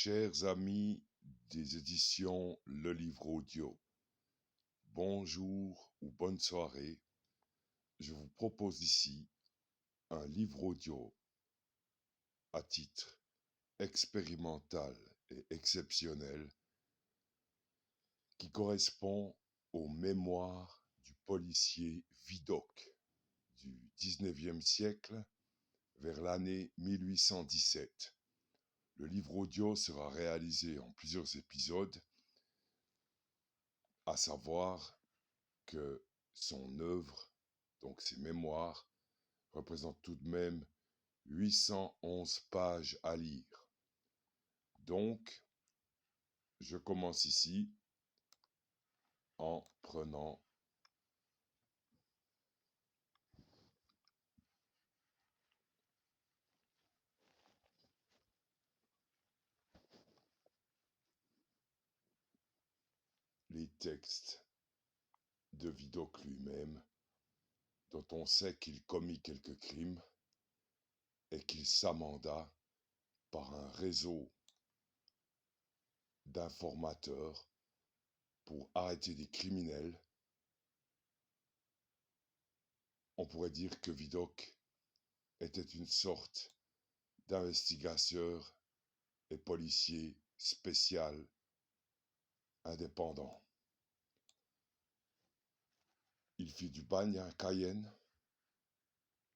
Chers amis des éditions Le Livre Audio, bonjour ou bonne soirée. Je vous propose ici un livre audio à titre expérimental et exceptionnel qui correspond aux mémoires du policier Vidocq du XIXe siècle vers l'année 1817. Le livre audio sera réalisé en plusieurs épisodes, à savoir que son œuvre, donc ses mémoires, représentent tout de même 811 pages à lire. Donc, je commence ici en prenant les textes de Vidocq lui-même, dont on sait qu'il commit quelques crimes et qu'il s'amenda par un réseau d'informateurs pour arrêter des criminels. On pourrait dire que Vidocq était une sorte d'investigateur et policier spécial indépendant. Il fit du bagne à Cayenne,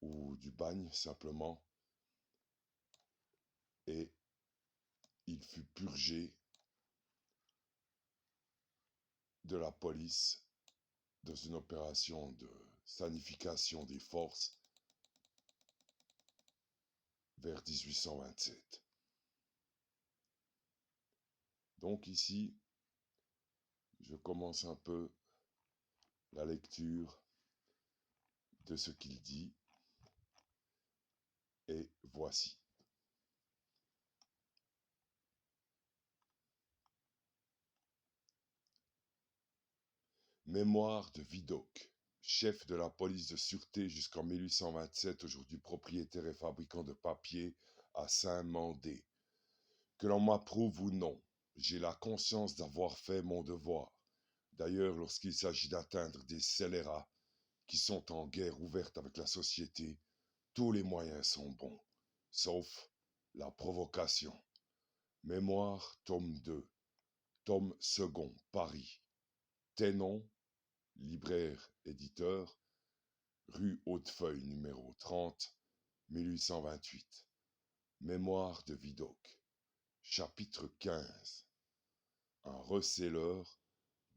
ou du bagne simplement, et il fut purgé de la police dans une opération de sanification des forces vers 1827. Donc ici, je commence un peu la lecture de ce qu'il dit, et voici. Mémoire de Vidocq, chef de la police de sûreté jusqu'en 1827, aujourd'hui propriétaire et fabricant de papier à Saint-Mandé. Que l'on m'approuve ou non, j'ai la conscience d'avoir fait mon devoir. D'ailleurs, lorsqu'il s'agit d'atteindre des scélérats qui sont en guerre ouverte avec la société, tous les moyens sont bons, sauf la provocation. Mémoire, tome 2, tome 2, Paris. Ténon, libraire, éditeur, rue Hautefeuille, numéro 30, 1828. Mémoire de Vidocq. Chapitre 15. Un receleur,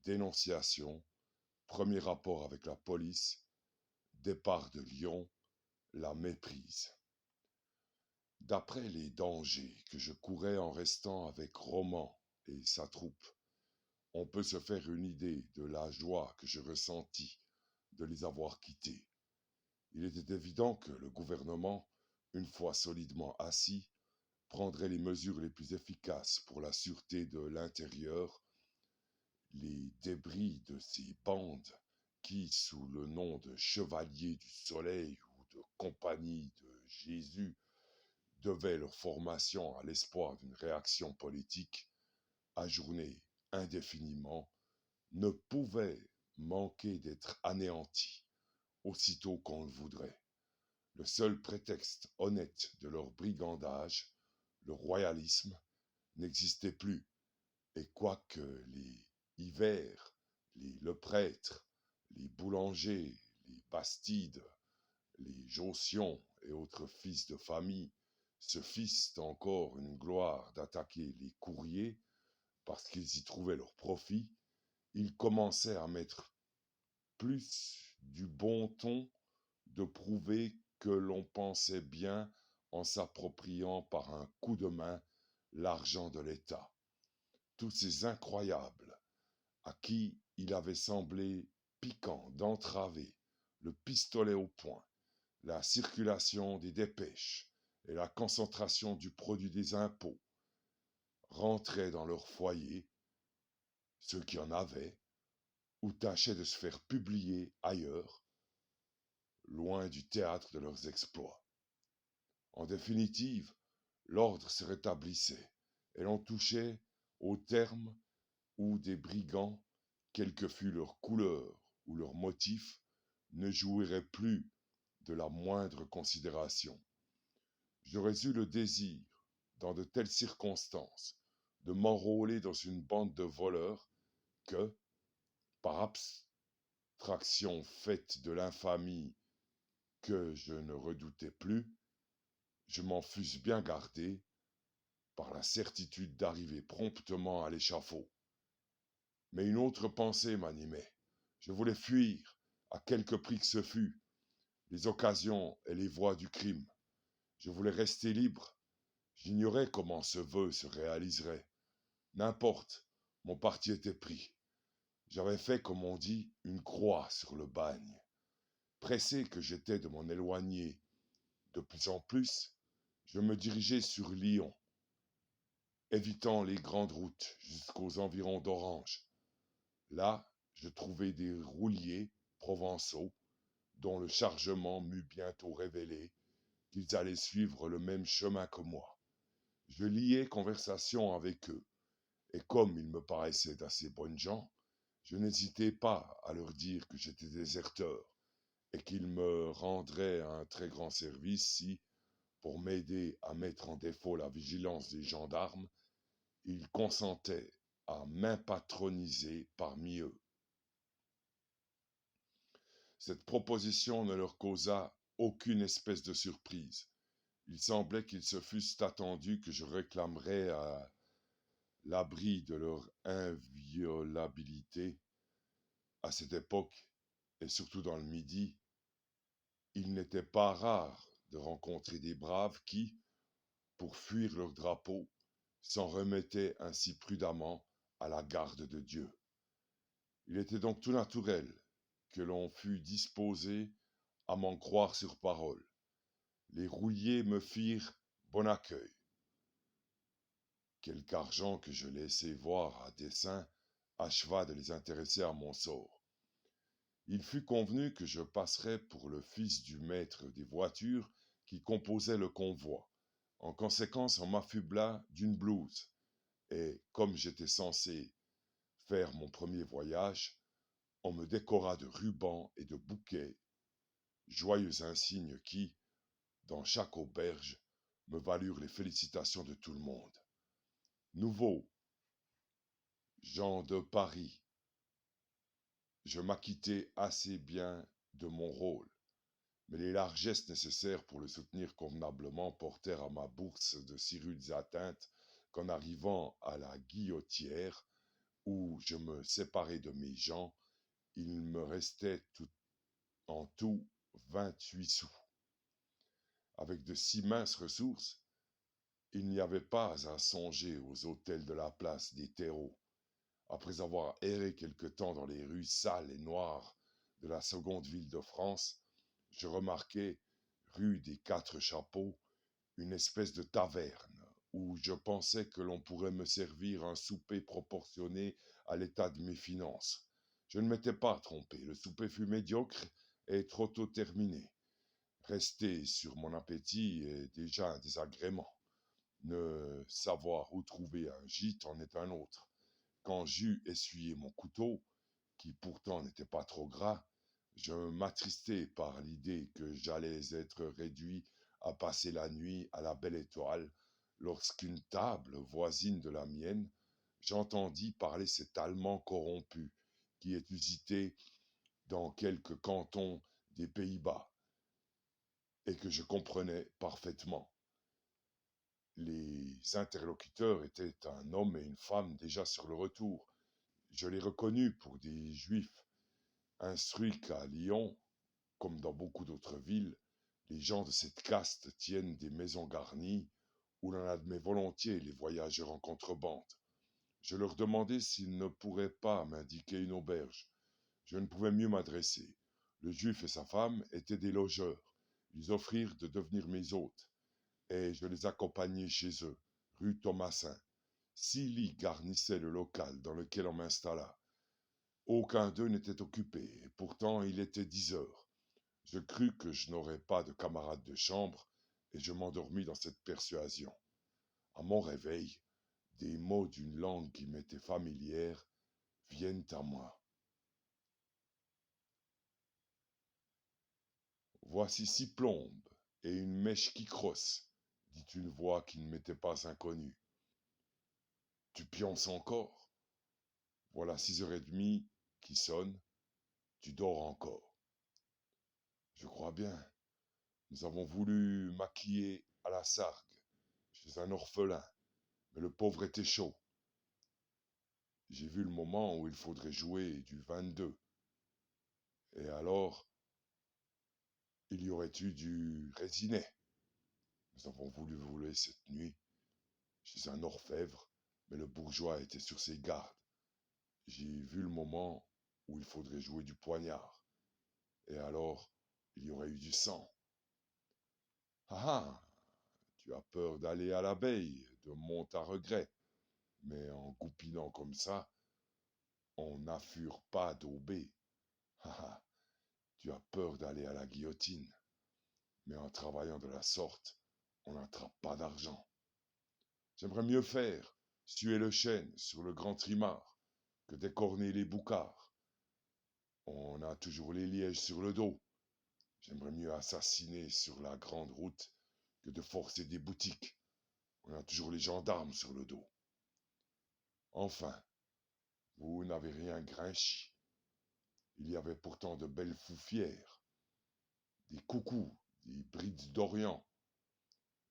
dénonciation, premier rapport avec la police, départ de Lyon, la méprise. D'après les dangers que je courais en restant avec Roman et sa troupe, on peut se faire une idée de la joie que je ressentis de les avoir quittés. Il était évident que le gouvernement, une fois solidement assis, prendrait les mesures les plus efficaces pour la sûreté de l'intérieur. Les débris de ces bandes qui, sous le nom de chevaliers du soleil ou de compagnie de Jésus, devaient leur formation à l'espoir d'une réaction politique, ajournée indéfiniment, ne pouvaient manquer d'être anéantis, aussitôt qu'on le voudrait. Le seul prétexte honnête de leur brigandage, le royalisme, n'existait plus, et quoique les Hivert, les Leprêtre, les Boulanger, les Bastides, les Jossion et autres fils de famille se fissent encore une gloire d'attaquer les courriers parce qu'ils y trouvaient leur profit, ils commençaient à mettre plus du bon ton de prouver que l'on pensait bien en s'appropriant par un coup de main l'argent de l'État. Tous ces incroyables à qui il avait semblé piquant d'entraver le pistolet au poing, la circulation des dépêches et la concentration du produit des impôts, rentraient dans leur foyer, ceux qui en avaient, ou tâchaient de se faire publier ailleurs, loin du théâtre de leurs exploits. En définitive, l'ordre se rétablissait, et l'on touchait au terme où des brigands, quelle que fût leur couleur ou leur motif, ne jouiraient plus de la moindre considération. J'aurais eu le désir, dans de telles circonstances, de m'enrôler dans une bande de voleurs que, par abstraction faite de l'infamie que je ne redoutais plus, je m'en fusse bien gardé par la certitude d'arriver promptement à l'échafaud. Mais une autre pensée m'animait. Je voulais fuir, à quelque prix que ce fût, les occasions et les voies du crime. Je voulais rester libre. J'ignorais comment ce vœu se réaliserait. N'importe, mon parti était pris. J'avais fait, comme on dit, une croix sur le bagne. Pressé que j'étais de m'en éloigner de plus en plus, je me dirigeais sur Lyon, évitant les grandes routes jusqu'aux environs d'Orange. Là, je trouvai des rouliers provençaux dont le chargement m'eut bientôt révélé qu'ils allaient suivre le même chemin que moi. Je liai conversation avec eux, et comme ils me paraissaient d'assez bonnes gens, je n'hésitai pas à leur dire que j'étais déserteur, et qu'ils me rendraient un très grand service si, pour m'aider à mettre en défaut la vigilance des gendarmes, ils consentaient à m'impatroniser parmi eux. Cette proposition ne leur causa aucune espèce de surprise. Il semblait qu'ils se fussent attendus que je réclamerais à l'abri de leur inviolabilité. À cette époque, et surtout dans le Midi, il n'était pas rare de rencontrer des braves qui, pour fuir leur drapeau, s'en remettaient ainsi prudemment à la garde de Dieu. Il était donc tout naturel que l'on fût disposé à m'en croire sur parole. Les rouliers me firent bon accueil. Quelque argent que je laissai voir à dessein acheva de les intéresser à mon sort. Il fut convenu que je passerais pour le fils du maître des voitures qui composait le convoi. En conséquence, on m'affubla d'une blouse, et comme j'étais censé faire mon premier voyage, on me décora de rubans et de bouquets, joyeux insignes qui, dans chaque auberge, me valurent les félicitations de tout le monde. Nouveau, Jean de Paris, je m'acquittai assez bien de mon rôle, mais les largesses nécessaires pour le soutenir convenablement portèrent à ma bourse de si rudes atteintes qu'en arrivant à la Guillotière, où je me séparai de mes gens, il me restait en tout 28 sous. Avec de si minces ressources, il n'y avait pas à songer aux hôtels de la place des terreaux. Après avoir erré quelque temps dans les rues sales et noires de la seconde ville de France, je remarquai, rue des Quatre Chapeaux, une espèce de taverne, où je pensais que l'on pourrait me servir un souper proportionné à l'état de mes finances. Je ne m'étais pas trompé, le souper fut médiocre et trop tôt terminé. Rester sur mon appétit est déjà un désagrément. Ne savoir où trouver un gîte en est un autre. Quand j'eus essuyé mon couteau, qui pourtant n'était pas trop gras, je m'attristai par l'idée que j'allais être réduit à passer la nuit à la Belle Étoile, lorsqu'une table voisine de la mienne, j'entendis parler cet Allemand corrompu, qui est usité dans quelques cantons des Pays-Bas, et que je comprenais parfaitement. Les interlocuteurs étaient un homme et une femme déjà sur le retour. Je les reconnus pour des Juifs, instruits qu'à Lyon, comme dans beaucoup d'autres villes, les gens de cette caste tiennent des maisons garnies où l'on admet volontiers les voyageurs en contrebande. Je leur demandai s'ils ne pourraient pas m'indiquer une auberge. Je ne pouvais mieux m'adresser. Le Juif et sa femme étaient des logeurs. Ils offrirent de devenir mes hôtes, et je les accompagnai chez eux, rue Thomasin. 6 lits garnissaient le local dans lequel on m'installa. Aucun d'eux n'était occupé, et pourtant il était 10 heures. Je crus que je n'aurais pas de camarade de chambre, et je m'endormis dans cette persuasion. À mon réveil, des mots d'une langue qui m'était familière viennent à moi. Voici 6 plombes et une mèche qui crosse, dit une voix qui ne m'était pas inconnue. Tu pionces encore? Voilà 6h30 qui sonnent, tu dors encore. Je crois bien. Nous avons voulu maquiller à la sargue, chez un orphelin, mais le pauvre était chaud. J'ai vu le moment où il faudrait jouer du 22. Et alors, il y aurait eu du Résinet. Nous avons voulu voler cette nuit chez un orfèvre, mais le bourgeois était sur ses gardes. J'ai vu le moment où il faudrait jouer du poignard. Et alors, il y aurait eu du sang. Ah ah, tu as peur d'aller à l'abeille, de mon à regret. Mais en goupinant comme ça, on n'affure pas d'aubé. Ah ah, tu as peur d'aller à la guillotine. Mais en travaillant de la sorte, on n'attrape pas d'argent. J'aimerais mieux faire suer le chêne sur le grand trimard que d'écorner les boucards. On a toujours les lièges sur le dos. J'aimerais mieux assassiner sur la grande route que de forcer des boutiques. On a toujours les gendarmes sur le dos. Enfin, vous n'avez rien grinchi. Il y avait pourtant de belles foufières, des coucous, des brides d'Orient.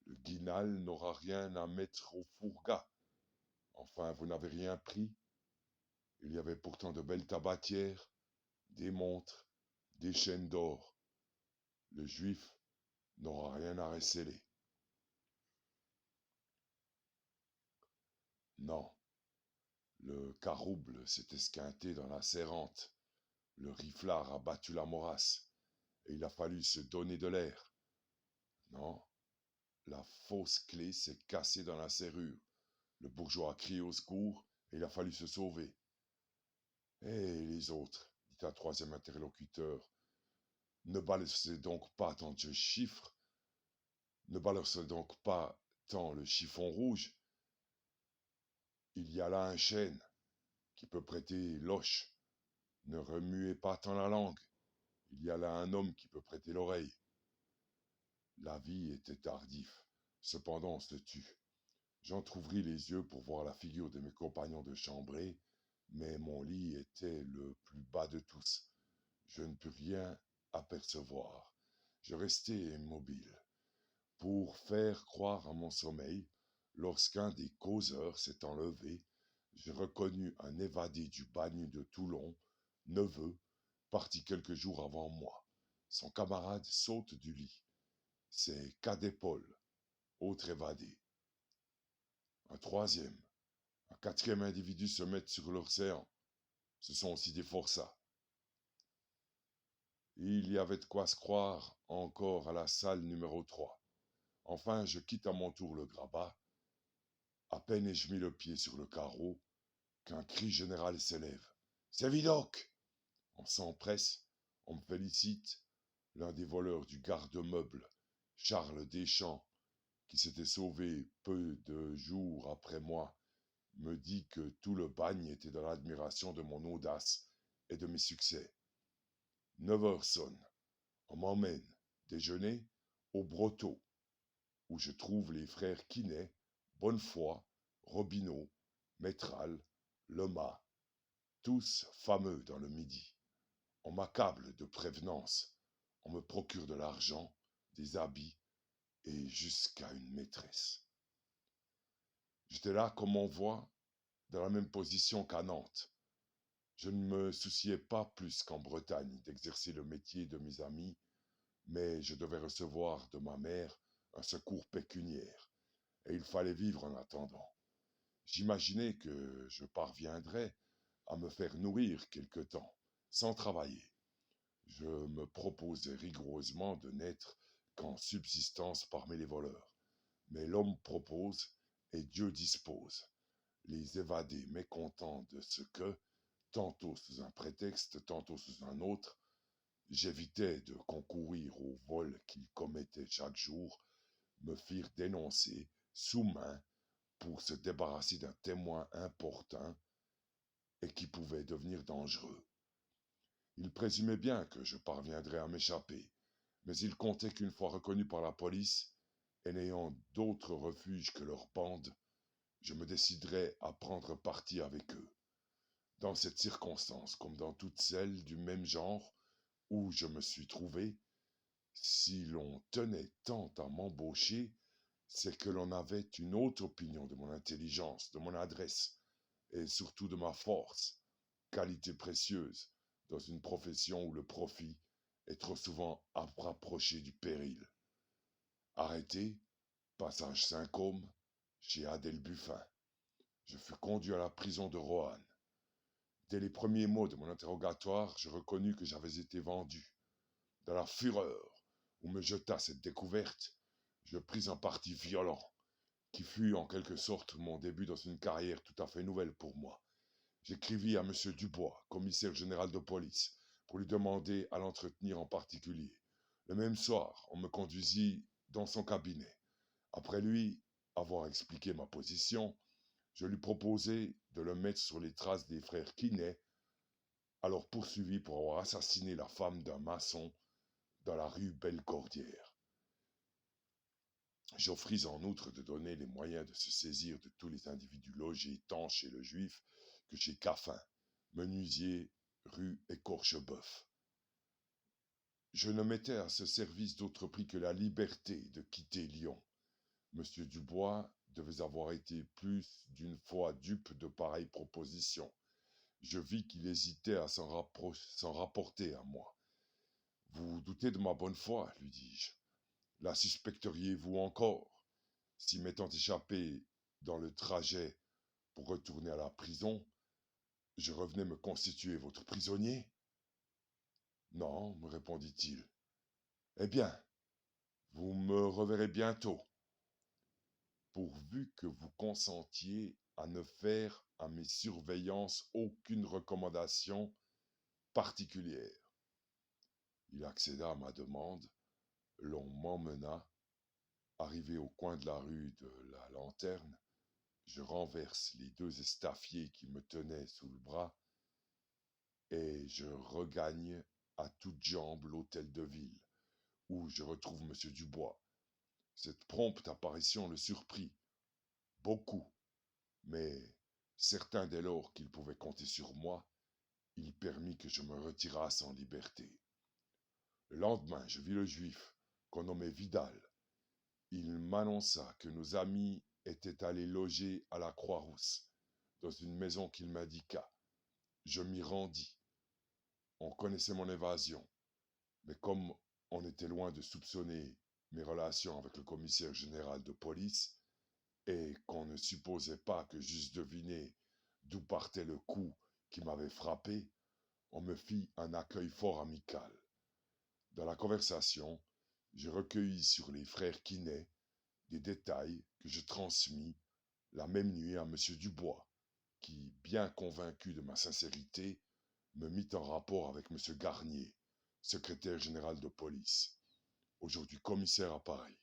Le guinal n'aura rien à mettre au fourgat. Enfin, vous n'avez rien pris. Il y avait pourtant de belles tabatières, des montres, des chaînes d'or. Le juif n'aura rien à recéler. Non, le carouble s'est esquinté dans la serrante. Le riflard a battu la morasse, et il a fallu se donner de l'air. Non, la fausse clé s'est cassée dans la serrure. Le bourgeois a crié au secours, et il a fallu se sauver. Et les autres, dit un troisième interlocuteur, ne balancez donc pas tant de chiffres, ne balancez donc pas tant le chiffon rouge. Il y a là un chêne qui peut prêter l'oche. Ne remuez pas tant la langue. Il y a là un homme qui peut prêter l'oreille. La vie était tardif, cependant on se tut. J'entr'ouvris les yeux pour voir la figure de mes compagnons de chambrée, mais mon lit était le plus bas de tous. Je ne pus rien apercevoir. Je restai immobile, pour faire croire à mon sommeil. Lorsqu'un des causeurs s'étant levé, je reconnus un évadé du bagne de Toulon, neveu, parti quelques jours avant moi. Son camarade saute du lit. C'est Cadépol, autre évadé. Un troisième, un quatrième individu se met sur l'océan. Ce sont aussi des forçats. Il y avait de quoi se croire encore à la salle numéro 3. Enfin, je quitte à mon tour le grabat. À peine ai-je mis le pied sur le carreau qu'un cri général s'élève. C'est Vidocq! On s'empresse, on me félicite. L'un des voleurs du garde-meuble, Charles Deschamps, qui s'était sauvé peu de jours après moi, me dit que tout le bagne était dans l'admiration de mon audace et de mes succès. 9h sonne. On m'emmène déjeuner au Brotteau, où je trouve les frères Quinet, Bonnefoy, Robineau, Métral, Lemas, tous fameux dans le Midi. On m'accable de prévenances, on me procure de l'argent, des habits et jusqu'à une maîtresse. J'étais là, comme on voit, dans la même position qu'à Nantes. Je ne me souciais pas plus qu'en Bretagne d'exercer le métier de mes amis, mais je devais recevoir de ma mère un secours pécuniaire, et il fallait vivre en attendant. J'imaginais que je parviendrais à me faire nourrir quelque temps, sans travailler. Je me proposais rigoureusement de n'être qu'en subsistance parmi les voleurs. Mais l'homme propose et Dieu dispose. Les évadés mécontents de ce que, tantôt sous un prétexte, tantôt sous un autre, j'évitais de concourir au vol qu'ils commettaient chaque jour, me firent dénoncer, sous main, pour se débarrasser d'un témoin important et qui pouvait devenir dangereux. Il présumait bien que je parviendrais à m'échapper, mais il comptait qu'une fois reconnu par la police, et n'ayant d'autre refuge que leur bande, je me déciderais à prendre parti avec eux. Dans cette circonstance, comme dans toutes celles du même genre où je me suis trouvé, si l'on tenait tant à m'embaucher, c'est que l'on avait une autre opinion de mon intelligence, de mon adresse, et surtout de ma force, qualité précieuse dans une profession où le profit est trop souvent rapproché du péril. Arrêté, passage Saint-Côme, chez Adèle Buffin. Je fus conduit à la prison de Roanne. Dès les premiers mots de mon interrogatoire, je reconnus que j'avais été vendu. Dans la fureur où me jeta cette découverte, je pris un parti violent, qui fut en quelque sorte mon début dans une carrière tout à fait nouvelle pour moi. J'écrivis à M. Dubois, commissaire général de police, pour lui demander à l'entretenir en particulier. Le même soir, on me conduisit dans son cabinet. Après lui avoir expliqué ma position, je lui proposai de le mettre sur les traces des frères Quinet, alors poursuivis pour avoir assassiné la femme d'un maçon dans la rue Bellecordière. J'offris en outre de donner les moyens de se saisir de tous les individus logés tant chez le juif que chez Caffin, menuisier, rue Écorcheboeuf. Je ne mettais à ce service d'autre prix que la liberté de quitter Lyon. Monsieur Dubois devait avoir été plus d'une fois dupe de pareilles propositions. Je vis qu'il hésitait à s'en rapporter à moi. « Vous doutez de ma bonne foi, lui dis-je. La suspecteriez-vous encore, si m'étant échappé dans le trajet pour retourner à la prison, je revenais me constituer votre prisonnier ? Non, me répondit-il. Eh bien, vous me reverrez bientôt, pourvu que vous consentiez à ne faire à mes surveillances aucune recommandation particulière. Il accéda à ma demande, l'on m'emmena. Arrivé au coin de la rue de la Lanterne, je renverse les deux estafiers qui me tenaient sous le bras et je regagne à toutes jambes l'hôtel de ville, où je retrouve M. Dubois. Cette prompte apparition le surprit beaucoup, mais certain dès lors qu'il pouvait compter sur moi, il permit que je me retirasse en liberté. Le lendemain, je vis le juif, qu'on nommait Vidal. Il m'annonça que nos amis étaient allés loger à la Croix-Rousse, dans une maison qu'il m'indiqua. Je m'y rendis. On connaissait mon évasion, mais comme on était loin de soupçonner mes relations avec le commissaire général de police, et qu'on ne supposait pas que j'eusse deviné d'où partait le coup qui m'avait frappé, on me fit un accueil fort amical. Dans la conversation, je recueillis sur les frères Quinet des détails que je transmis la même nuit à M. Dubois, qui, bien convaincu de ma sincérité, me mit en rapport avec M. Garnier, secrétaire général de police, aujourd'hui commissaire à Paris.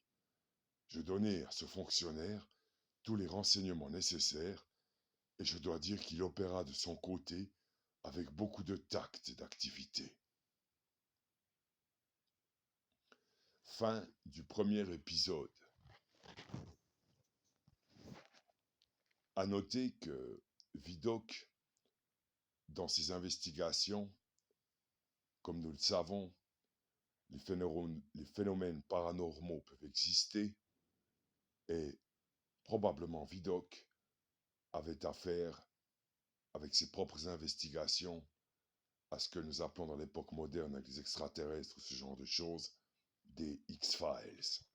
Je donnai à ce fonctionnaire tous les renseignements nécessaires, et je dois dire qu'il opéra de son côté avec beaucoup de tact et d'activité. Fin du premier épisode. À noter que Vidocq, dans ses investigations, comme nous le savons, les phénomènes paranormaux peuvent exister, et probablement Vidocq avait affaire, avec ses propres investigations, à ce que nous appelons dans l'époque moderne avec les extraterrestres, ce genre de choses, des X-Files.